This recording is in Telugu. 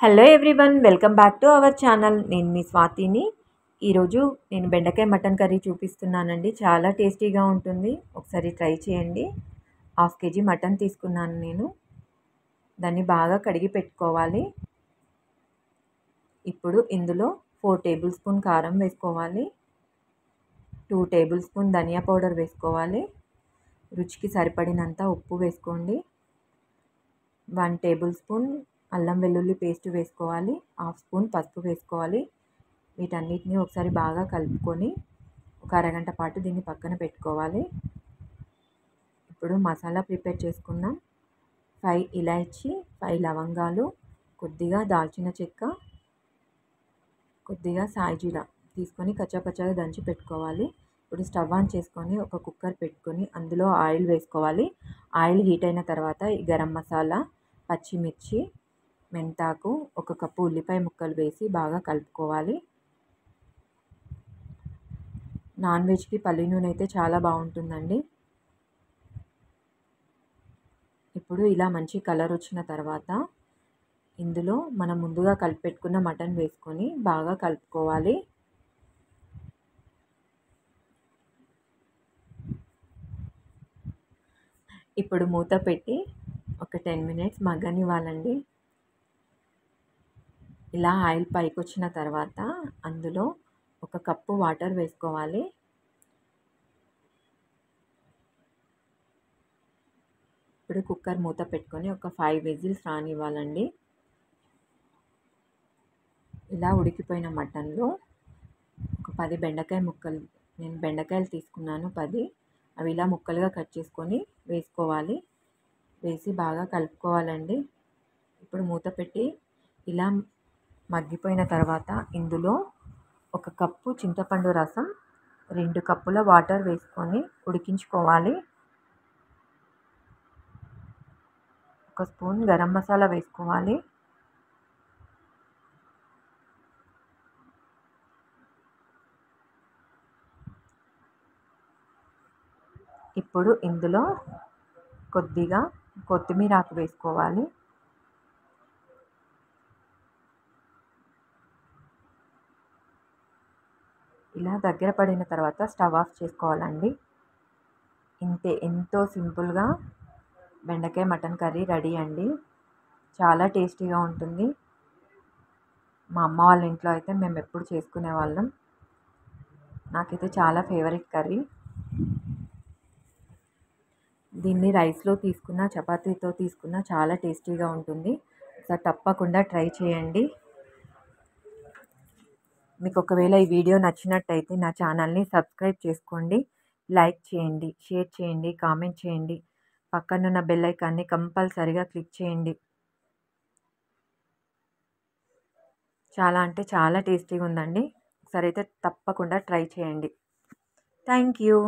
Hello everyone, welcome back to our channel. నేను మీ స్వాతిని. ఈరోజు నేను బెండకాయ మటన్ కర్రీ చూపిస్తున్నానండి. చాలా టేస్టీగా ఉంటుంది, ఒకసారి ట్రై చేయండి. 1/2 kg మటన్ తీసుకున్నాను నేను. దాన్ని బాగా కడిగి పెట్టుకోవాలి. ఇప్పుడు ఇందులో 4 టేబుల్ స్పూన్ కారం వేసుకోవాలి, 2 టేబుల్ స్పూన్ ధనియా పౌడర్ వేసుకోవాలి, రుచికి సరిపడినంత ఉప్పు వేసుకోండి, 1 టేబుల్ స్పూన్ అల్లం వెల్లుల్లి పేస్ట్ వేసుకోవాలి, 1/2 స్పూన్ పసుపు వేసుకోవాలి. వీటన్నిటిని ఒకసారి బాగా కలుపుకొని ఒక అరగంట పాటు దీన్ని పక్కన పెట్టుకోవాలి. ఇప్పుడు మసాలా ప్రిపేర్ చేసుకుందాం. 5 ఇలాచీ, 5 లవంగాలు, కొద్దిగా దాల్చిన చెక్క, కొద్దిగా సాయిజీరా తీసుకొని కచ్చాపచ్చాగా దంచి పెట్టుకోవాలి. ఇప్పుడు స్టవ్ ఆన్ చేసుకొని ఒక కుక్కర్ పెట్టుకొని అందులో ఆయిల్ వేసుకోవాలి. ఆయిల్ హీట్ అయిన తర్వాత ఈ గరం మసాలా, పచ్చిమిర్చి, మెంతాకు, 1 కప్పు ఉల్లిపాయ ముక్కలు వేసి బాగా కలుపుకోవాలి. నాన్ వెజ్కి పల్లి నూనె అయితే చాలా బాగుంటుందండి. ఇప్పుడు ఇలా మంచి కలర్ వచ్చిన తర్వాత ఇందులో మనం ముందుగా కలిపెట్టుకున్న మటన్ వేసుకొని బాగా కలుపుకోవాలి. ఇప్పుడు మూత పెట్టి ఒక 10 మినిట్స్ మగ్గనివ్వాలండి. ఇలా ఆయిల్ పైకి వచ్చిన తర్వాత అందులో 1 కప్పు వాటర్ వేసుకోవాలి. ఇప్పుడు కుక్కర్ మూత పెట్టుకొని ఒక 5 విజిల్స్ రానివ్వాలండి. ఇలా ఉడికిపోయిన మటన్లో ఒక 10 బెండకాయ ముక్కలు, నేను బెండకాయలు తీసుకున్నాను 10, అవి ఇలా ముక్కలుగా కట్ చేసుకొని వేసుకోవాలి. వేసి బాగా కలుపుకోవాలండి. ఇప్పుడు మూత పెట్టి ఇలా మగ్గిపోయిన తర్వాత ఇందులో 1 కప్పు చింతపండు రసం, 2 కప్పుల వాటర్ వేసుకొని ఉడికించుకోవాలి. 1 స్పూన్ గరం మసాలా వేసుకోవాలి. ఇప్పుడు ఇందులో కొద్దిగా కొత్తిమీర ఆకు వేసుకోవాలి. ఇలా దగ్గర పడిన తర్వాత స్టవ్ ఆఫ్ చేసుకోవాలండి. ఇంతే, ఎంతో సింపుల్గా బెండకాయ మటన్ కర్రీ రెడీ అండి. చాలా టేస్టీగా ఉంటుంది. మా అమ్మ వాళ్ళ ఇంట్లో అయితే మేము ఎప్పుడు చేసుకునే వాళ్ళం. నాకైతే చాలా ఫేవరెట్ కర్రీ. దీన్ని రైస్లో తీసుకున్న, చపాతీతో తీసుకున్న చాలా టేస్టీగా ఉంటుంది. ఒకసారి తప్పకుండా ట్రై చేయండి. మీకు ఒకవేళ ఈ వీడియో నచ్చినట్టయితే నా ఛానల్ని సబ్స్క్రైబ్ చేసుకోండి, లైక్ చేయండి, షేర్ చేయండి, కామెంట్ చేయండి. పక్కనున్న బెల్ ఐకాన్ని కంపల్సరీగా క్లిక్ చేయండి. చాలా అంటే చాలా టేస్టీగా ఉందండి. ఒకసారి అయితే తప్పకుండా ట్రై చేయండి. Thank you.